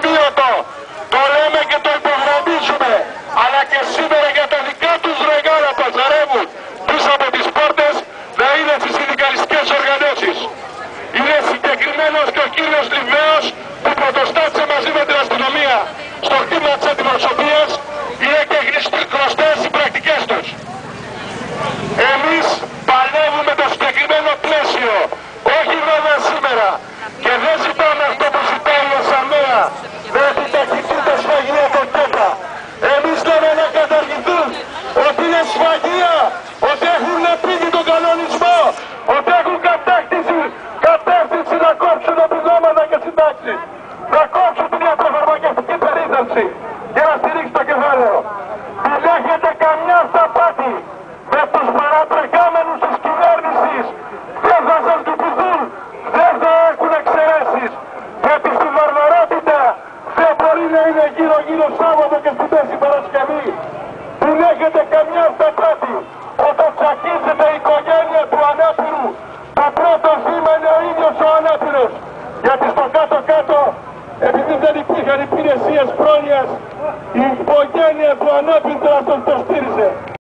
ατιμίωτο. Το λέμε και το υπογραμμίζουμε. Αλλά και σήμερα για τα δικά τους ρεγάλα παζαρεύουν πίσω από τις πόρτες να είναι στις συνδικαλιστικές οργανώσεις. Είναι συγκεκριμένος και ο κύριος Λιβαίος που πρωτοστάτησε μαζί με την αστυνομία στο χτύπημα της αντιπροσωπείας. Είναι και γνωστές οι πρακτικές τους. Εμείς παλεύουμε το συγκεκριμένο πλαίσιο, όχι βέβαια σήμερα. Και δεν ζητάμε αυτό που ζητάει η ΕΣΑΜΕΑ, να επιταχυνθεί το σφαγείο ΚΕΠΑ. Εμείς λέμε να καταργηθούν, ότι είναι σφαγεία, ότι έχουν πήγει τον κανονισμό, ότι έχουν κατεύθυνση να κόψουν επιδόματα και συντάξεις, να κόψουν την ιατροφαρμακευτική περίθαλψη και να στηρίξει το κεφάλαιο. Μην έχετε καμιά αυταπάτη με τους παρατρεχάμενους της κυβέρνησης. Δεν θα σας λυπηθούν, δεν θα έχουν εξαιρέσεις. Γιατί στη βαρβαρότητα δεν μπορεί να είναι γύρω-γύρω Σάββατο και στη Μέση Παρασκευή. Μην έχετε καμιά αυταπάτη. Όταν τσακίζεται η οικογένεια του ανάπηρου, το πρώτο θύμα είναι ο ίδιος ο ανάπηρος. Γιατί στο κάτω-κάτω, επειδή δεν υπήρχαν υπηρεσίες πρόνοιας, η οικογένεια του ανάπηρου τον στήριζε.